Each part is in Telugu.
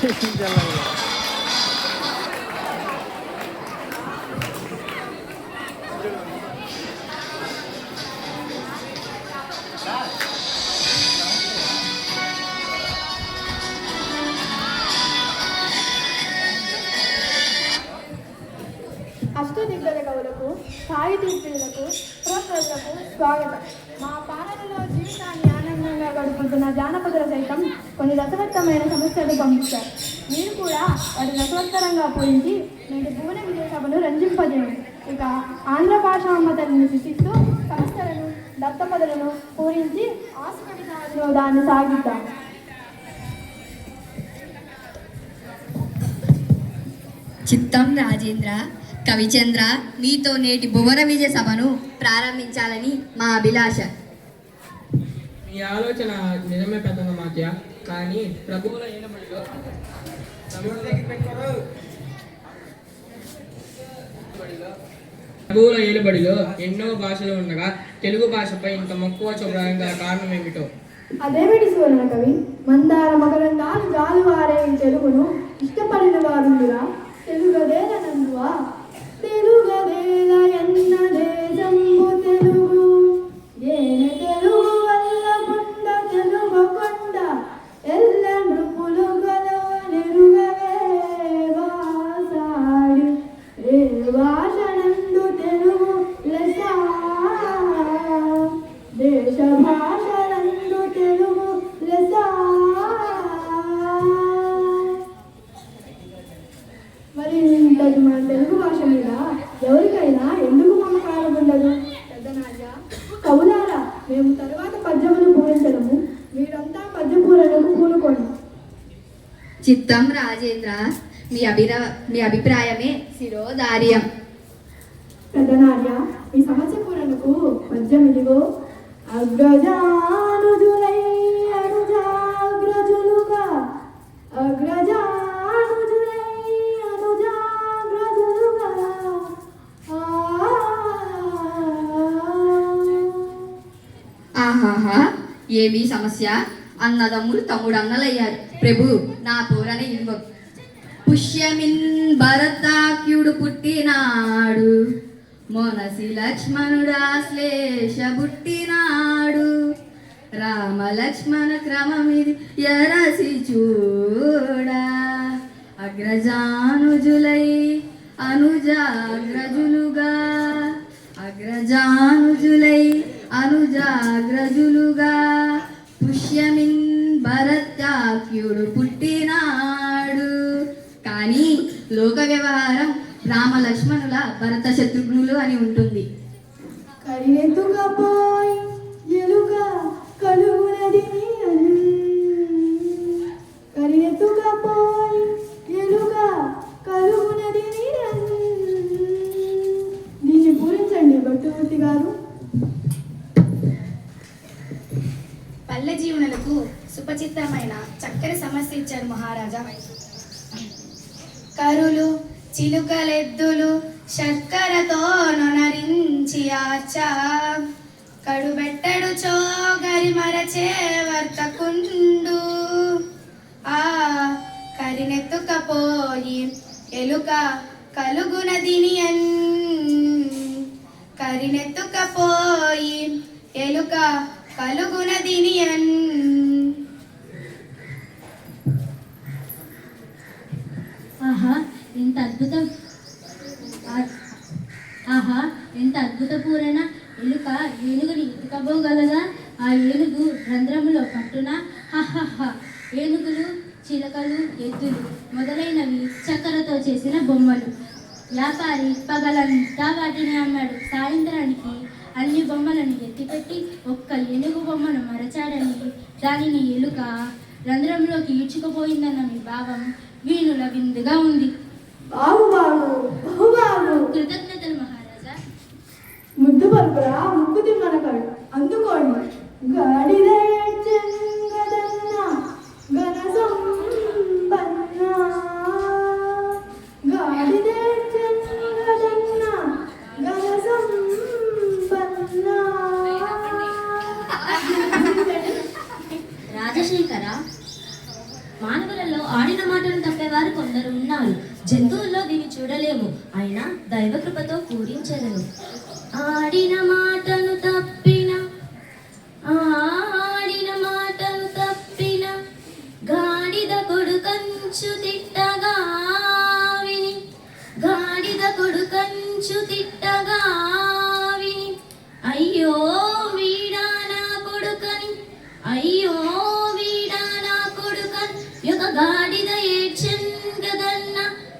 అష్టదిగ్గజ కవులకు, సాహితీప్రియులకు, ప్రోత్సాహులకు స్వాగతం. మా పాలనలో జీవితాన్ని ఆనందంగా గడుపుతున్న జానపదుల సైతం కొన్ని రసవత్తమైన సమస్యలు పంపించారు. మీరు కూడా వాటి రసవత్తరంగా పూరించి నేటి భువన విజయ సభను రంజింపజేయండి. ఇక ఆంధ్ర భాషామతల్ని శిక్షిస్తూ సమస్యలను, దత్తపదులను పూరించి ఆస్కవితాలను దాన్ని సాగిద్దాం. చిత్తం రాజేంద్ర, కవిచంద్ర, మీతో నేటి భువన విజయ సభను ప్రారంభించాలని మా అభిలాష. మీ ఆలోచన నిజమే పెద్దమ్మ మాత్య, కానీ ప్రభువుల ఏలుబడిలో ఎన్నో భాషలు ఉండగా తెలుగు భాషపై ఇంత మక్కువ చూపడానికి గల కారణం ఏమిటో? అదేమిటి సువర్ణ కవి, మందార మకరందాలు జాలువారే తెలుగును ఇష్టపడిన వారుందిరా. తెలుగదేల నందువా, తెలుగదేల ఎన్న దేశంబు తెలుగు, ఏన తెలుగు వల్ల కొండ తెలుగు కొండ, ఎల్ల నృపులు గలవ నెరుగవే వాసాడి, ఏ భాషనందు తెలుగు లెస, దేశ భాషనందు తెలుగు లెస. మరి ఇంతటి మన తెలుగు భాష మీద ఎవరికైనా ఎందుకు మమకారం ఉండదు? పెద్దనాజా, కవులారా, మేము తరువాత పద్యములు పూరించడము, మీరంతా పద్యపూరణకు పూనుకోండి. చిత్తం రాజేంద్ర, మీ అభిప్రాయమే శిరోధార్యం. పెద్దనార్య, ఈ సమస్య పూరణకు పద్యం ఇదిగో. అగ్రజానుజులై అనుజాగ్రజులుగా, అగ్రజానుజులై అనుజాగ్రజులుగా, ఆహాహా, ఏమీ సమస్య? అన్నదమ్ములు తమ్ముడు అన్నలయ్యారు. ప్రభు, నా పూరణ ఇవ్వ. పుష్యమిన్ భరతాక్యుడు పుట్టినాడు, మొనసి లక్ష్మణుడా శ్లేష పుట్టినాడు, రామ లక్ష్మణ క్రమమిది ఎరసి చూడా, అగ్రజానుజులై అనుజాగ్రజులుగా, అగ్రజానుజులై అనుజాగ్రజులుగా, పుష్యమిన్ భరతాక్యుడు పుట్టినాడు. కానీ లోక వ్యవహారం రామ లక్ష్మణుల భరత శత్రుఘ్నులు అని ఉంటుంది. కరినెత్తుకపోయి ఎలుక కలుగునది, కరినెత్తుకపోయి ఎలుక కలుగునది. దీన్ని పూరించండి భట్టుమూర్తి గారు. పల్లె జీవనులకు సుపచిత్రమైన చక్కని సమస్య ఇచ్చారు మహారాజా. కరులు చిలుకలెద్దులు శర్కరతో నొనరించి ఆచ, కడుబెట్టడు చోగరి మరచే వర్తకుండు, ఆ కరినెత్తుకపోయి ఎలుక కలుగునదినియన్, కరినెత్తుకపోయి ఎలుక కలుగునదినియన్. ఆహా, ఎంత అద్భుతం! ఆహా, ఎంత అద్భుత పూరణ! ఎలుక ఏనుగుని ఎత్తుకపోగలగా, ఆ ఏనుగు రంధ్రములో పట్టున. హహహ, ఏనుగులు, చిలకలు, ఎద్దులు మొదలైనవి చక్కెరతో చేసిన బొమ్మలు. వ్యాపారి పగలంతా వాటిని అమ్మాడు. సాయంత్రానికి అన్ని బొమ్మలను ఎత్తిపెట్టి ఒక్క ఏనుగు బొమ్మను మరచాడని, దానిని ఎలుక రంధ్రంలోకి ఈడ్చుకుపోయిందన్న మీ భావం వీణుల విందుగా ఉంది. కృతజ్ఞతలు మహారాజా. ముద్దు పలుకురా ముక్కు తిమ్మన కవి, అందుకోండి. గాడిదే చెంగదన్న ఘన సంపన్న, గాడిదే చెంగదన్న ఘన సంపన్న. రాజశేఖర, మానవులలో ఆడిన మాటను తప్పేవారు కొందరు ఉన్నారు. జంతువుల్లో దీన్ని చూడలేము, అయినా దైవకృపతో పూరించలేము. ఆడిన మాటను తప్పిన గాడిద కొడుకంచు తిట్టగా విని అయ్యో వీడా నా కొడుకని యొక్క గాడిద ఏడ్చెన్ గదన్న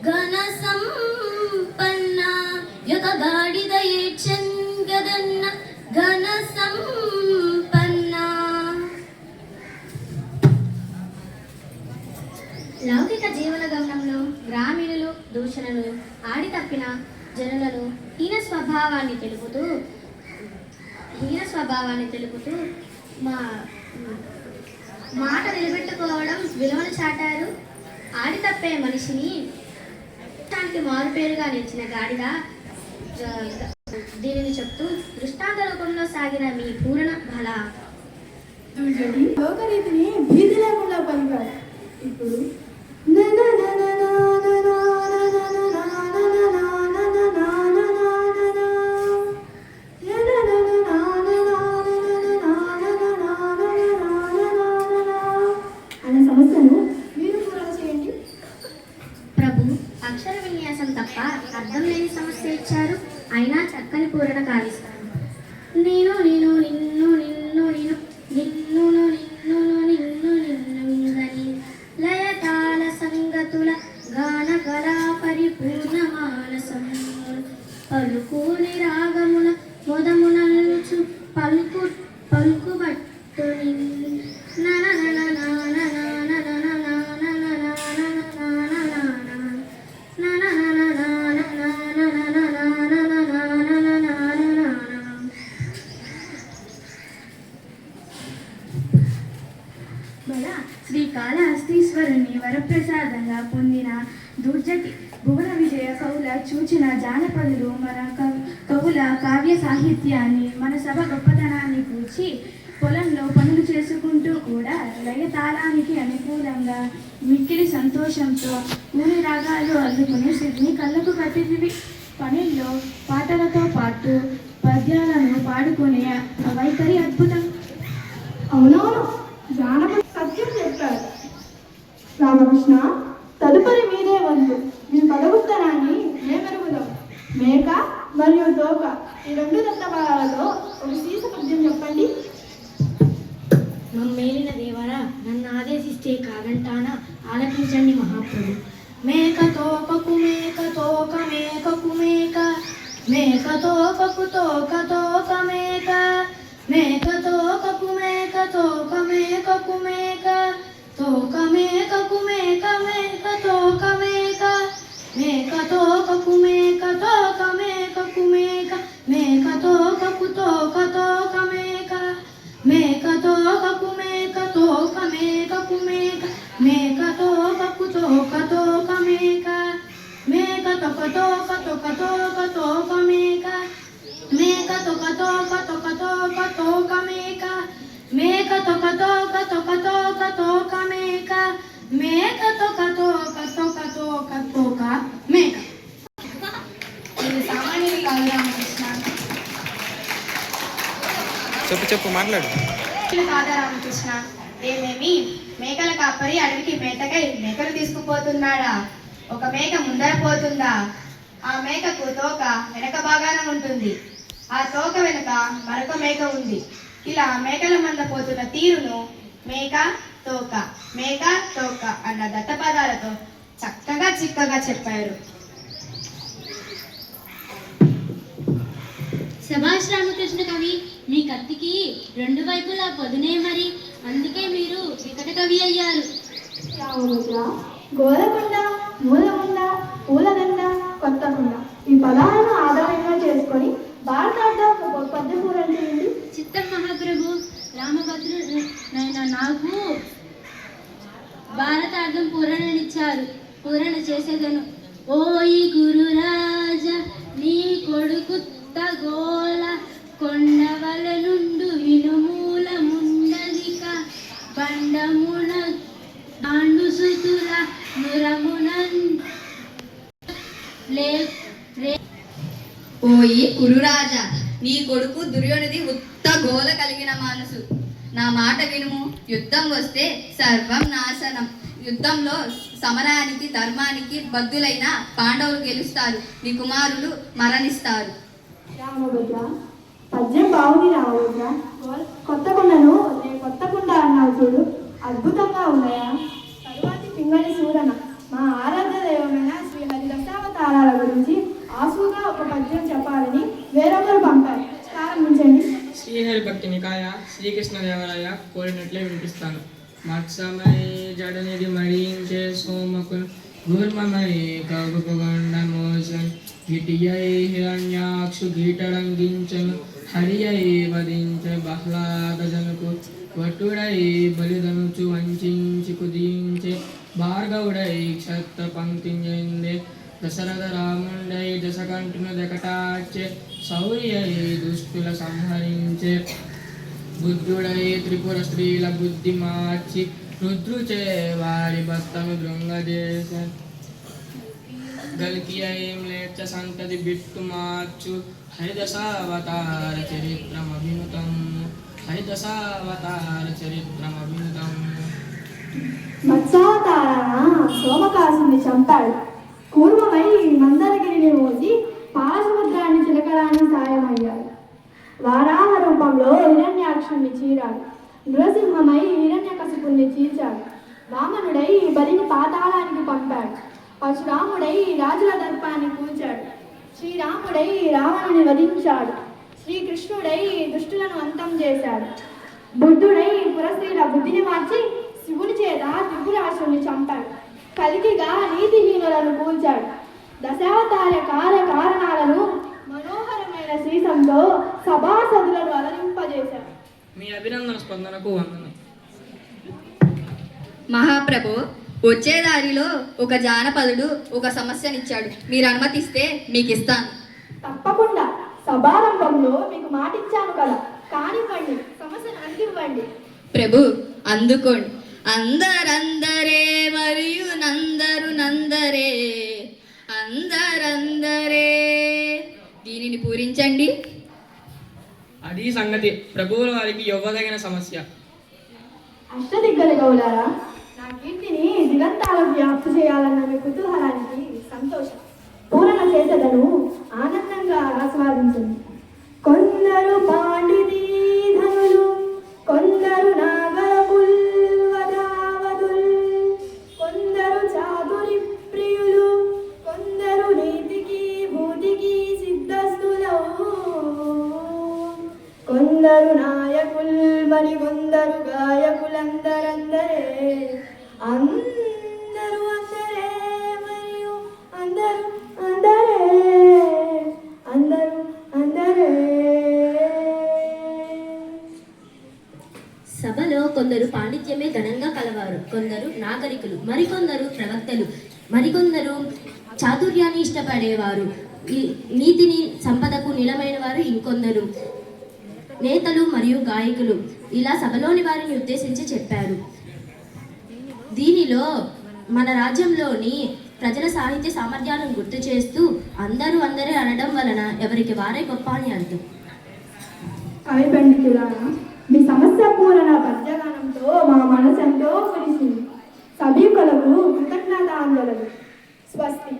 ఘన సంపన్న లౌకిక జీవన గమనంలో గ్రామీణులు దూషణలు ఆడి తప్పిన జనులను హీన స్వభావాన్ని తెలుపుతూ మాట నిలబెట్టుకోవడం విలువను చాటారు. ఆడి తప్పే మనిషిని దానికి మారుపేరుగా నిలిచిన గాడిద దీనిని చెప్తూ దృష్టాంత రూపంలో సాగిన మీ పూర్ణ బల లోకరీతిని భీతి లేకుండా పలికారు. ఇప్పుడు అనే సమస్యను మీరు పూరణ చేయండి. ప్రభు అక్షర విన్యాసం తప్ప అర్థం లేని సమస్య ఇచ్చారు, అయినా చక్కని పూరణ కావిస్తాను. నేను నిన్ను లయతాల సంగతుల గాన కళా పరిపూర్ణ మానసం పలుకుని రాగముల మొదమునల్చు పలుకుబట్టుని శ్రీకాళహస్తీశ్వరుని వరప్రసాదంగా పొందిన దుర్జటి భువన విజయ కవుల చూచిన జానపదులు మన కవుల కావ్య సాహిత్యాన్ని మన సభ గొప్పతనాన్ని కూర్చి పొలంలో పనులు చేసుకుంటూ కూడా లయతాళానికి అనుకూలంగా మిక్కిలి సంతోషంతో ఊరి రాగాలు అల్లుకుని సిద్ధిని కళ్ళకు కట్టినవి. పనుల్లో పాటలతో పాటు పద్యాలను పాడుకునే వైఖరి అద్భుతం. అవునవును, జానపద సత్యం చెప్పారు రామకృష్ణ. తదుపరి మీరే వంతు. మీ పదవుత్తరాన్ని మేమెరుగుదాం. మేక మరియు తోక ఈ రెండు దత్తభాగాలతో ఒక సీస పద్యం చెప్పండి. మమ్మేలిన దేవరా, నన్ను ఆదేశిస్తే కాదంటానా? ఆలకించండి మహాప్రభు. మేక తోకకు మేక తోక మేకకు మేక మేక తోకకు తోక తోక మేక మేక తోకకు మేక తోక మేకకు మేక తోక మేకకు మేక మేక తోక మేక మేక తోకకు మేక తోక మేకకు మేక మేక తోకకు తోక తోక మేక మేక తోకకు మేక తోక మేకకు మేక మేక తోకకు తోక తోక మేక మేక తోక తోక తోక తోక తోక మేక మేక తోక తోక తోక తోక తోక మేక మేక తోక తోక తోక తోక తోక మేక మేక తోక తోక తోక తోక తోక మేక. ఇది సామాన్యులు కాదు రామకృష్ణ. చెప్పు మాట్లాడు. కాదా రామకృష్ణ, ఏమేమి మేకల కాపరి అడవికి మేతకై మేకలు తీసుకుపోతున్నాడా? ఒక మేక ముందర పోతుందా? ఆ మేకకు తోక వెనక భాగాన ఉంటుంది. ఆ తోక వెనుక మరొక మేక ఉంది. ఇలా మేకల మంద పోతున్న తీరును మేక తోక అన్న దత్త పదాలతో చక్కగా చిక్కగా చెప్పారు. శభాష్ రామకృష్ణ కవి, మీ కత్తికి రెండు వైపులా పొదునే మరి, అందుకే మీరు వికట కవి అయ్యారు. రామముద్ర, గోరకొండ, మూలముండ, పూలదండ, కొత్తకొండ ఈ పదాలను ఆధారంగా చేసుకొని భారతార్థం పద్య పూరణ చేయండి. చిత్తం మహాప్రభు. రామభద్రుడైన నాకు భారతార్థం పూరణ చేసేదను. ఓయి గురురాజ, నీ కొడుకు తగోల కొండవల నుండు వినుమూల ముండదిక బండమున ఆండు ఓయి కురురాజా, నీ కొడుకు దుర్యోనిది ఉత్త గోల కలిగిన మనసు. నా మాట వినుము. యుద్ధం వస్తే సర్వం నాశనం. యుద్ధంలో సమరానికి ధర్మానికి బద్దులైన పాండవులు గెలుస్తారు, నీ కుమారులు మరణిస్తారు. రామభద్ర, పద్యం బాగుంది రామభద్ర. కొత్త కుండను నేను కొత్త కుండ అన్నావు చూడు, అద్భుతంగా ఉన్నాయా? తరువాతి పింగళి సూరన మా ఆరాధ్య దైవమైన శ్రీ హరి దశావతారాల గురించి ఆసుగా ఒక పద్యం చెప్పాలని వేరొకరు పంపారు. ప్రారంభించండి. శ్రీహరి భక్తి నికాయ శ్రీకృష్ణదేవరాయ కోరినట్లే వినిపిస్తాను. మత్సమై జడనిధి మరించే సోమకు గుర్మమై కగుపగొండ మోసన్ గిటియై హిరణ్యాక్షు గీటరంగించను హరియై వధించ బహ్లాదజనుకు వటుడై బలిదనుచు వంచించి కుదించే భార్గవుడై క్షత్ర పంక్తించే దశరథ రాముండై దశకంఠును దకటాచే శౌర్యై దుష్టుల సంహరించే బుద్ధుడై త్రిపుర స్త్రీల బుద్ధి మార్చి రుద్రుచే వారి భక్తను దృంగదేశ గల్కియై మ్లేచ్ఛ సంతతి బిట్టు మార్చు హరిదశావతార చరిత్రమభినుతం హరిదశావతార చరిత్రమభినుతం. మత్స్యావతారాన సోమకాసుని చంపాడు. కూర్మమై మందరగిరిని మోసి పాలసముద్రాన్ని చిలకడానికి సాయమయ్యాడు. వారాహ రూపంలో హిరణ్యాక్షుణ్ణి చీరాడు. నృసింహమై హిరణ్యకశిపుణ్ణి చీల్చాడు. వామనుడై బలిని పాతాళానికి పంపాడు. పరశురాముడై రాజుల దర్పాన్ని కూల్చాడు. శ్రీరాముడై రావణుని వధించాడు. శ్రీకృష్ణుడై దుష్టులను అంతం చేశాడు. బుద్ధుడై పురస్త్రీల బుద్ధిని మార్చి శివుని చేత త్రిపురాసుని చంపాడు. కలికిగా నీతిహీనులను కూల్చాడు. దశావతార కారణాలను మనోహరమైన శ్రీసంతో సభాసదులను అలరింపజేశాడు. మీ అభినందన స్పందనకు వందనం. మహాప్రభు, వచ్చే దారిలో ఒక జానపదుడు ఒక సమస్యనిచ్చాడు. మీరు అనుమతిస్తే మీకు ఇస్తాను. తప్పకుండా. సభారంభంలో మీకు మాటిచ్చాను కదా, కానివ్వండి, సమస్యను అందివ్వండి. ప్రభు, అందుకోండి. అందరందరే మరియు నందరు నందరే, అందరందరే. దీనిని పూరించండి. అది సంగతి. ప్రభువుల వారికి ఇవ్వదగిన సమస్య. అష్టదిగ్గల గౌలారా, నా కీర్తిని దిగంతాలకు వ్యాప్తి చేయాలన్న మీ కుతూహలానికి సంతోషం. పూరణ చేసేదను ఆనందంగా ఆస్వాదించండి. కొందరు పాండితీ ధనులు, కొందరు నాగరముల్ వధావధుల్, కొందరు చాతురి ప్రియులు, కొందరు నీతికి భూతికి సిద్ధస్తులవు, కొందరు నాయకుల్ మరి కొందరు గాయకులందరందరే, అందరూ అందరే మరియు అందరూ అందరే, అందరూ అందరే. సభలో కొందరు పాండిత్యమే ఘనంగా కలవారు, కొందరు నాగరికులు, మరికొందరు ప్రవక్తలు, మరికొందరు చాతుర్యాన్ని ఇష్టపడేవారు, నీతిని సంపదకు నిలమైన వారు ఇంకొందరు నేతలు మరియు గాయకులు. ఇలా సభలోని వారిని ఉద్దేశించి చెప్పారు. దీనిలో మన రాజ్యంలోని ప్రజల సాహిత్య సామర్థ్యాలను గుర్తు చేస్తూ అందరూ అందరే అనడం వలన ఎవరికి వారే గొప్ప అని అర్థం. కవి పండితులారా, మీ సమస్య పూరణ పద్యగానంతో మా మనసెంతో కురిసింది. సభ్యులకు కృతజ్ఞతాంజలులు. స్వస్తి.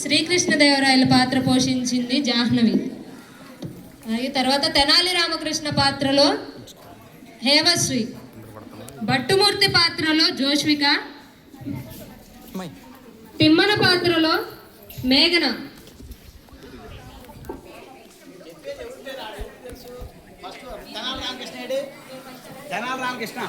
శ్రీకృష్ణదేవరాయల పాత్ర పోషించింది జాహ్నవి. అలాగే తర్వాత తెనాలి రామకృష్ణ పాత్రలో హేమశ్రీ. భట్టుమూర్తి పాత్రలో జోష్విక. తిమ్మన పాత్రలో మేఘన. తెనాలి రామకృష్ణ